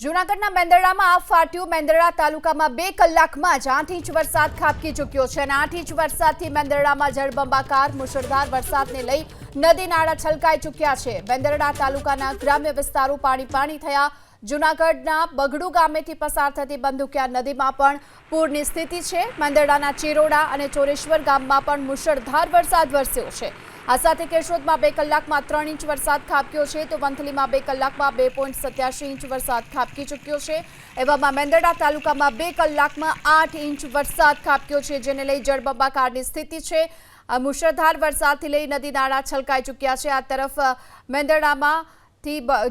જૂનાગઢના મેંદરડામાં આગ ફાટ્યું। મેંદરડા તાલુકામાં 2 કલાકમાં જ 8 ઇંચ વરસાદ ખાબકી ચૂક્યો છે અને 8 ઇંચ વરસાદથી મેંદરડામાં જળબંબાકાર મુશળધાર વરસાદને લઈ નદી નાળા છલકાઈ ચૂક્યા છે। મેંદરડા તાલુકાના ગ્રામ્ય વિસ્તારો પાણી થયા। જૂનાગઢના બગડુ ગામેથી પસાર થતી બંધુકિયા નદીમાં પણ પૂરની સ્થિતિ છે। મેંદરડાના ચિરોડા અને ચોરેશ્વર ગામમાં પણ મુશળધાર વરસાદ વરસ્યો છે। આ સાથે કેશોદમાં 2 કલાકમાં 3 ઇંચ વરસાદ ખાબક્યો છે તો વંથલીમાં 2 કલાકમાં 2.87 ઇંચ વરસાદ ખાબકી ચૂક્યો છે। એવામાં મેંદરડા તાલુકામાં 2 કલાકમાં 8 ઇંચ વરસાદ ખાબક્યો છે, જેને લઈ જળબંબાકારની સ્થિતિ છે। મુશળધાર વરસાદથી લઈ નદી નાળા છલકાઈ ચૂક્યા છે। આ તરફ મેંદરડામાં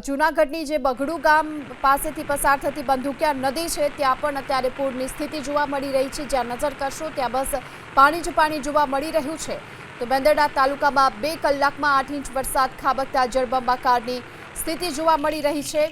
જૂનાગઢની જે બગડુ ગામ પાસેથી પસાર થતી બંધુકિયા નદી છે ત્યાં પણ અત્યારે પૂરની સ્થિતિ જોવા મળી રહી છે। જ્યાં નજર કરશો ત્યાં બસ પાણી જ પાણી જોવા મળી રહ્યું છે। તો મેંદરડા તાલુકામાં 2 કલાકમાં 8 ઇંચ વરસાદ ખાબકતા જળબંબાકારની સ્થિતિ જોવા મળી રહી છે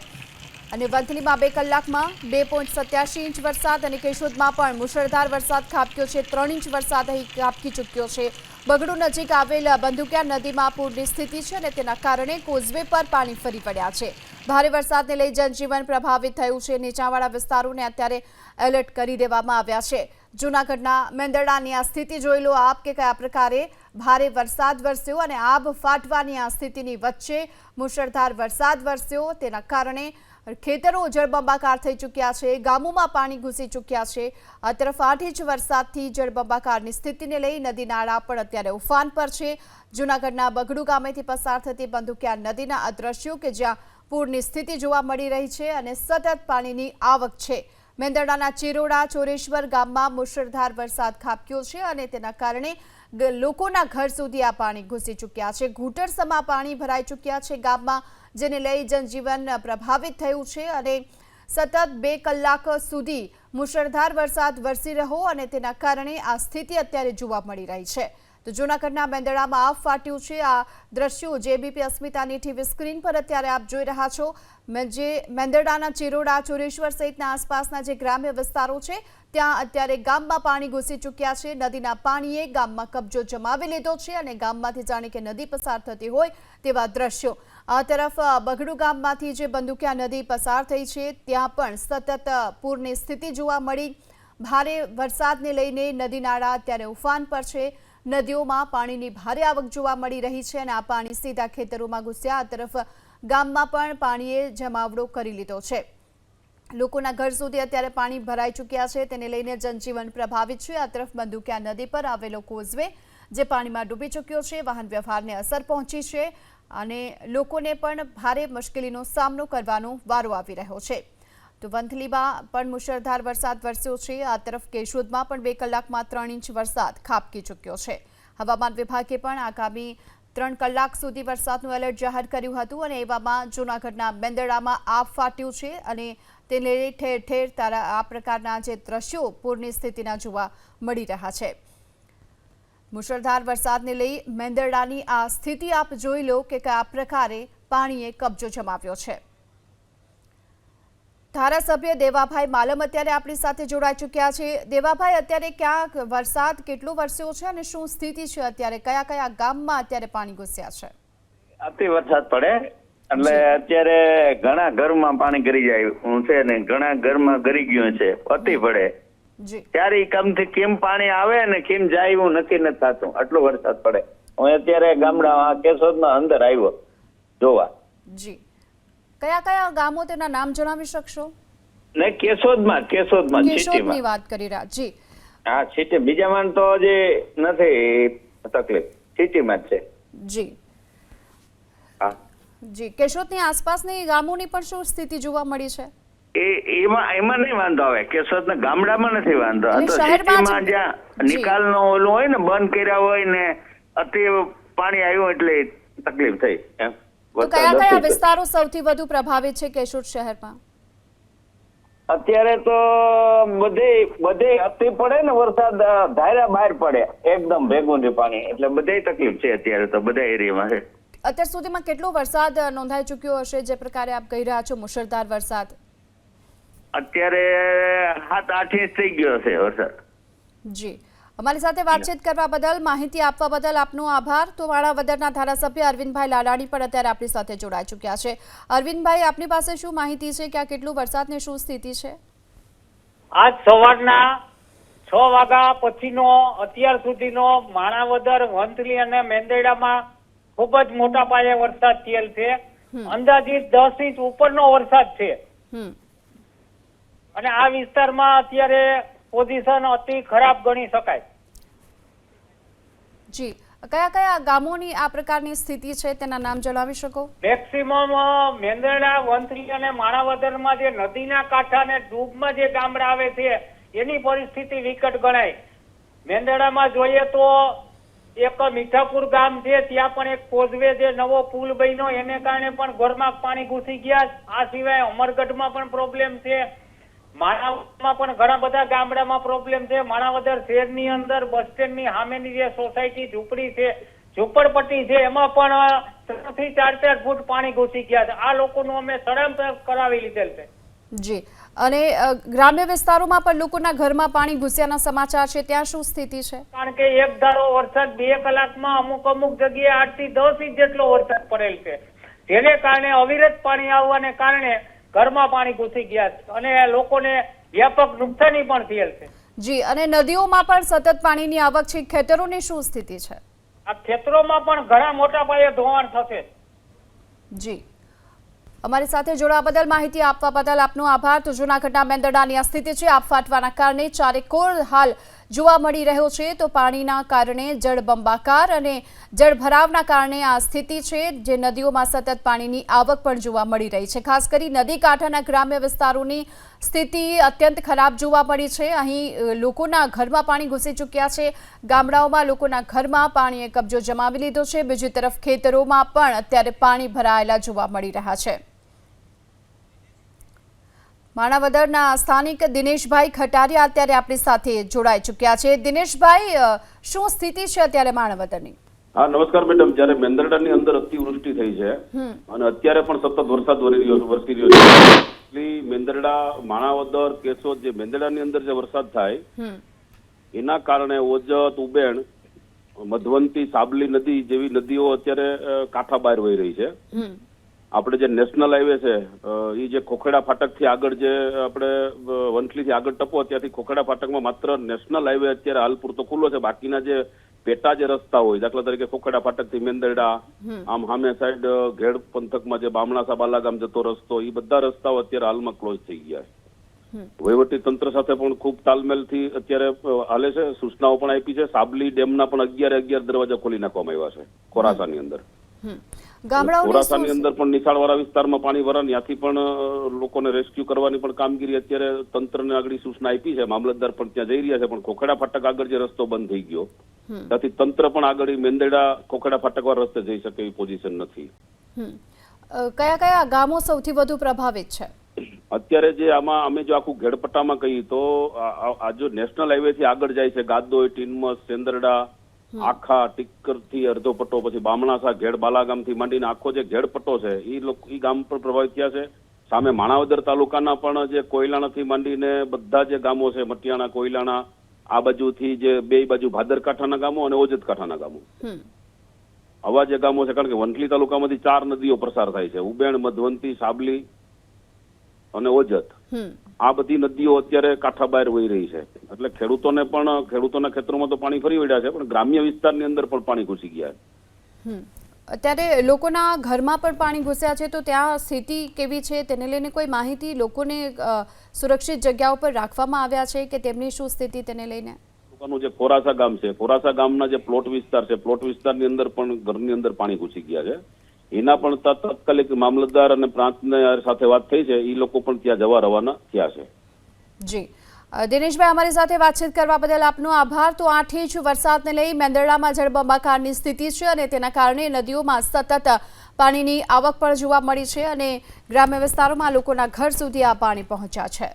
અને વંથલીમાં 2 કલાકમાં 2.87 ઇંચ વરસાદ અને કેશોદમાં પણ મુશળધાર વરસાદ ખાબક્યો છે। 3 ઇંચ વરસાદ અહીં ખાબકી ચૂક્યો છે। બગડુ નજીક આવેલ બંધુકિયા નદીમાં પૂરની સ્થિતિ છે અને તેના કારણે કોઝવે પર પાણી ફરી વળ્યા છે। ભારે વરસાદને લઈ જનજીવન પ્રભાવિત થયું છે। નીચાણવાળા વિસ્તારોને અત્યારે એલર્ટ કરી દેવામાં આવ્યા છે। જૂનાગઢના મેંદરડાની આ સ્થિતિ જોઈ લો આપ કે કયા પ્રકારે ભારે વરસાદ વરસ્યો અને આબ ફાટવાની આ સ્થિતિની વચ્ચે મુશળધાર વરસાદ વરસ્યો। તેના કારણે ખેતરો જળબંબાકાર થઈ ચૂક્યા છે, ગામોમાં પાણી ઘૂસી ચૂક્યા છે। આ તરફ 8 ઇંચ વરસાદથી જળબંબાકારની સ્થિતિને લઈ નદી નાળા પણ અત્યારે ઉફાન પર છે। જૂનાગઢના બગડુ ગામેથી પસાર થતી બંધુકિયા નદીના આ દ્રશ્યો કે જ્યાં પૂરની સ્થિતિ જોવા મળી રહી છે અને સતત પાણીની આવક છે। મેંદરડાના ચિરોડા ચોરેશ્વર ગામમાં મુશળધાર વરસાદ ખાબક્યો છે અને તેના કારણે લોકોના ઘર સુધી આ પાણી ઘૂસી ચૂક્યા છે। ઘૂંટણસમા પાણી ભરાઈ ચૂક્યા છે ગામમાં, જેને લઈ જનજીવન પ્રભાવિત થયું છે અને સતત 2 કલાક સુધી મુશળધાર વરસાદ વરસી રહ્યો અને તેના કારણે આ સ્થિતિ અત્યારે જોવા મળી રહી છે। તો જૂનાગઢના મેંદરડામાં આગ ફાટ્યું છે। આ દ્રશ્યો જેબીપી અસ્મિતાની ટીવી સ્ક્રીન પર અત્યારે આપ જોઈ રહ્યા છો। જે મેંદરડાના ચિરોડા ચોરેશ્વર સહિતના આસપાસના જે ગ્રામ્ય વિસ્તારો છે ત્યાં અત્યારે ગામમાં પાણી ઘૂસી ચૂક્યા છે। નદીના પાણીએ ગામમાં કબજો જમાવી લીધો છે અને ગામમાંથી જાણે કે નદી પસાર થતી હોય તેવા દ્રશ્યો। આ તરફ બગડુ ગામમાંથી જે બંધુકિયા નદી પસાર થઈ છે ત્યાં પણ સતત પૂરની સ્થિતિ જોવા મળી। ભારે વરસાદને લઈને નદી નાળા અત્યારે ઉફાન પર છે। નદીઓમાં પાણીની ભારે આવક જોવા મળી રહી છે અને આ પાણી સીધા ખેતરોમાં ઘૂસ્યા। આ તરફ ગામમાં પણ પાણીએ જમાવડો કરી લીધો છે। લોકોના ઘર સુધી અત્યારે પાણી ભરાઈ ચૂક્યા છે, તેને લઈને જનજીવન પ્રભાવિત છે। આ તરફ બંધુકિયા નદી પર આવેલો કોઝવે જે પાણીમાં ડૂબી ચૂક્યો છે, વાહન વ્યવહારને અસર પહોંચી છે અને લોકોને પણ ભારે મુશ્કેલીનો સામનો કરવાનો વારો આવી રહ્યો છે। તો વંથલીમાં પણ મુશળધાર વરસાદ વરસ્યો છે। આ તરફ કેશોદમાં પણ 2 કલાકમાં 3 ઇંચ વરસાદ ખાબકી ચૂક્યો છે। હવામાન વિભાગે પણ આગામી 3 કલાક સુધી વરસાદનું એલર્ટ જાહેર કર્યું હતું અને એવામાં જૂનાગઢના મેંદરડામાં આગ ફાટ્યું છે અને તેને ઠેર ઠેર આ પ્રકારના જે દ્રશ્યો પૂરની સ્થિતિના જોવા મળી રહ્યા છે। મુશળધાર વરસાદને લઈ મેંદરડાની આ સ્થિતિ આપ જોઈ લો કે કયા પ્રકારે પાણીએ કબજો જમાવ્યો છે। ધારાસભ્ય દેવાભાઈ માલમ અત્યારે આપણી સાથે જોડાઈ ચૂક્યા છે। દેવાભાઈ, અત્યારે ક્યાં વરસાદ કેટલો વરસ્યો છે અને શું સ્થિતિ છે અત્યારે? કયા કયા ગામમાં અત્યારે પાણી ઘૂસ્યા છે? અતિ વરસાદ પડે એટલે અત્યારે ઘણા ઘરમાં પાણી ગરી જાય છે ને ઘણા ઘરમાં ગરી ગયું છે। અતિ પડે ત્યારે કામથી કેમ પાણી આવે ને કેમ જાય એવું નક્કી નથી થતું, આટલો વરસાદ પડે। હું અત્યારે ગામડા કેશોદમાં અંદર આવ્યો જોવા। જી, કયા કયા ગામો તેના નામ જણાવી શકશો? નહીં, કેશોદમાં કેશોદની વાત કરી રહ્યા જી? હા, સિટી બીજામાં તો હજી નથી તકલીફ, સિટીમાં જ છે। જી હા જી, કેશોદની આસપાસની ગામોની પણ શું સ્થિતિ જોવા મળી છે? એમાં નહીં વાંધો આવે, કેશોદના ગામડામાં નથી વાંધો, આ તો સિટીમાં જ્યાં નિકાલનો ઓલું હોય ને બંધ કર્યા હોય ને અતિ પાણી આવ્યું એટલે તકલીફ થઈ એમ। તો કયા કયા વિસ્તારો સૌથી વધુ પ્રભાવિત છે કેશોદ શહેરમાં? અત્યારે તો બધે અતિ પડે ને વરસાદ, ધાર્યા બહાર પડે એકદમ ભેગું પાણી, એટલે બધે તકલીફ છે અત્યારે તો બધા એરિયામાં છે। અત્યાર સુધીમાં કેટલો વરસાદ નોંધાઈ ચૂક્યો હશે જે પ્રકારે આપ કહી રહ્યા છો મુશળધાર વરસાદ? અત્યારે 7-8 ઇંચ થઈ ગયો છે વરસાદ। જી, અમારી સાથે વાતચીત કરવા બદલ, માહિતી આપવા બદલ આપનો આભાર। તો માણાવદરના ધારાસભ્ય અરવિંદભાઈ લાલાણી પણ અત્યારે આપણી સાથે જોડાઈ ચૂક્યા છે। અરવિંદભાઈ, આપની પાસે શું માહિતી છે કે આ કેટલું વરસાદની શું સ્થિતિ છે? આજ સવારના 6 વાગ્યા પછીનો અત્યાર સુધીનો માણાવદર, વંથલી અને મેંદરડામાં ખૂબ જ મોટા પાયે વરસાદ થયેલ છે। અંદાજિત 10 ઇંચ ઉપરનો વરસાદ છે અને આ વિસ્તારમાં અત્યારે પોઝિશન અતિ ખરાબ ગણી શકાય। જી, કયા કયા ગામોની આ પ્રકારની સ્થિતિ છે તેના નામ જણાવી શકો? મેક્સિમમ મેંદરડા, વંથલી અને માણાવદરમાં જે નદીના કાંઠા ને ડૂબમાં જે ગામડા આવે છે એની પરિસ્થિતિ વિકટ ગણાય। મેંદરડામાં જોઈએ તો એક મીઠાપુર ગામ છે, ત્યાં પણ એક કોઝવે જે નવો પુલ બન્યો એને કારણે પણ ઘરમાં પાણી ઘૂસી ગયા। આ સિવાય અમરગઢમાં પણ પ્રોબ્લેમ છે, માણાવદરમાં પણ ઘણા બધા ગામડામાં પ્રોબ્લેમ છે। માણાવદર શહેરની અંદર બસ સ્ટેન્ડની સામેની જે સોસાયટી ઝૂંપડી છે, ઝૂંપડપટ્ટી છે, એમાં પણ 3 થી 4 ફૂટ પાણી ઘૂસી ગયા છે। આ લોકોનું અમે સ્થળાંતર કરાવી લીધેલ છે। જી, અને ગ્રામ્ય વિસ્તારોમાં પણ લોકોના ઘરમાં પાણી ઘૂસ્યાના સમાચાર છે, ત્યાં શું સ્થિતિ છે? કારણ કે એક ધારો વરસાદ 2 કલાકમાં અમુક જગ્યાએ 8 થી 10 ઇંચ જેટલો વરસાદ પડેલ છે, જેને કારણે અવિરત પાણી આવવાને કારણે ઘરમાં પાણી ઘૂસી ગયા અને લોકોને વ્યાપક નુકસાની પણ થયેલ છે। જી, અને નદીઓમાં પણ સતત પાણીની આવક છે, ખેતરોની શું સ્થિતિ છે? આ ખેતરોમાં પણ ઘણા મોટા પાયે ધોવાણ થશે। જી, અમારી સાથે જોડાવા બદલ, માહિતી આપવા બદલ આપનો આભાર। તો જૂનાગઢના મેંદરડાની આ સ્થિતિ છે, આબ ફાટવાના કારણે ચારેકોર હાલ જોવા મળી રહ્યો છે। તો પાણીના કારણે જળબંબાકાર અને જળભરાવના કારણે આ સ્થિતિ છે, જે નદીઓમાં સતત પાણીની આવક પણ જોવા મળી રહી છે। ખાસ કરી નદી કાંઠાના ગ્રામ્ય વિસ્તારોની સ્થિતિ અત્યંત ખરાબ જોવા મળી છે। અહીં લોકોના ઘરમાં પાણી ઘૂસી ચૂક્યા છે, ગામડાઓમાં લોકોના ઘરમાં પાણીએ કબજો જમાવી લીધો છે। બીજી તરફ ખેતરોમાં પણ અત્યારે પાણી ભરાયેલા જોવા મળી રહ્યા છે। માણાવદરના સ્થાનિક દિનેશભાઈ ખટારિયા અત્યારે આપણી સાથે જોડાઈ ચૂક્યા છે। દિનેશભાઈ, શું સ્થિતિ છે અત્યારે માણાવદરની? હા, નમસ્કાર મેડમ। જ્યારે મેંદરડાની અંદર અતિવૃષ્ટિ થઈ છે અને અત્યારે પણ સતત વરસાદ વરસી રહ્યો છે, એટલે મેંદરડા, માણાવદર, કેશોદ, જે મેંદરડાની અંદર જે વરસાદ થાય એના કારણે ઓજત, ઉબેણ, મધવંતી, સાબલી નદી જેવી નદીઓ અત્યારે કાંઠા બહાર વહી રહી છે। આપણે જે નેશનલ હાઈવે છે એ જે ખોખેડા ફાટક થી આગળ, જે આપણે વંથલી થી આગળ ટપો ત્યાંથી ખોખેડા ફાટકમાં માત્ર નેશનલ હાઈવે અત્યારે હાલ પૂરતો ખુલ્લો છે। બાકીના જે પેટા જે રસ્તા હોય, દાખલા તરીકે ખોખેડા ફાટક થી મેંદરડા, આમ સામે સાઈડ ઘેડ પંથકમાં જે બામણાસા બાલાગામ જતો રસ્તો, એ બધા રસ્તાઓ અત્યારે હાલમાં ક્લોઝ થઈ ગયા છે। વહીવટી તંત્ર સાથે પણ ખૂબ તાલમેલથી અત્યારે હાલે છે, સૂચનાઓ પણ આપી છે। સાબલી ડેમના પણ 11 દરવાજા ખોલી નાખવામાં આવ્યા છે ખોરાસાની અંદર। ખોરાસાની અંદર પણ નીચાણવાળા વિસ્તારમાં પાણી ભરા, ત્યાંથી પણ લોકોને રેસ્ક્યુ કરવાની પણ કામગીરી અત્યારે તંત્રને આગળ સૂચના આપી છે। મામલતદાર પણ ત્યાં જઈ રહ્યા છે, પણ ખોખેડા ફાટક આગળ જે રસ્તો બંધ થઈ ગયો ત્યાંથી તંત્ર પણ આગળ મેંદરડા ખોખેડા ફાટક વાળા રસ્તે જઈ શકે એવી પોઝિશન નથી। કયા કયા ગામો સૌથી વધુ પ્રભાવિત છે અત્યારે? જે આમાં અમે જો આખું ઘેડપટ્ટામાં કહીએ તો આ જો નેશનલ હાઈવે થી આગળ જાય છે, ગાદોઈ, ટીનમસ, સેંદરડા, આખા, ટીકર થી અડધો પટ્ટો, પછી બામણાસા, ઘેડ બાલાગામ થી માંડીને આખો જે ઘેડપટ્ટો છે એ ગામ પર પ્રભાવિત થયા છે। સામે માણાવદર તાલુકાના પણ જે કોયલાણા થી માંડીને બધા જે ગામો છે, મટિયાણા, કોયલાણા, આ બાજુથી જે બે બાજુ ભાદરકાંઠાના ગામો અને ઓજત કાંઠાના ગામો, આવા જે ગામો છે, કારણ કે વંથલી તાલુકામાંથી 4 નદીઓ પ્રસાર થાય છે, ઉબેણ, મધવંતી, સાબલી અને ઓજત। આ બધી નદીઓ અત્યારે કાંઠા બહાર વહી રહી છે, એટલે ખેડૂતોના ખેતરોમાં તો પાણી ફરી વળ્યા છે, પણ ગ્રામ્ય વિસ્તારની અંદર પણ પાણી ઘૂસી ગયા છે। અત્યારે લોકોના ઘરમાં પણ પાણી ઘૂસ્યા છે, તો ત્યાં સ્થિતિ કેવી છે તેને લઈને કોઈ માહિતી લોકોને સુરક્ષિત જગ્યાઓ પર રાખવામાં આવ્યા છે કે તેમની શું સ્થિતિ તેને લઈને? લોકોનું જે ખોરાસા ગામ છે, ખોરાસા ગામના જે પ્લોટ વિસ્તાર છે, પ્લોટ વિસ્તારની અંદર પણ ઘરની અંદર પાણી ઘૂસી ગયા છે। એના પણ તાત્કાલિક મામલતદાર અને પ્રાંતને સાથે વાત થઈ છે, એ લોકો પણ ત્યાં જવા રવાના થયા છે। જી, દિનેશભાઈ, અમારી સાથે વાતચીત કરવા બદલ આપનો આભાર। તો 8 ઇંચ વરસાદને લઈ મેંદરડામાં જળબંબાકારની સ્થિતિ છે અને તેના કારણે નદીઓમાં સતત પાણીની આવક પણ જોવા મળી છે અને ગ્રામ્ય વિસ્તારોમાં લોકોના ઘર સુધી આ પાણી પહોંચ્યા છે।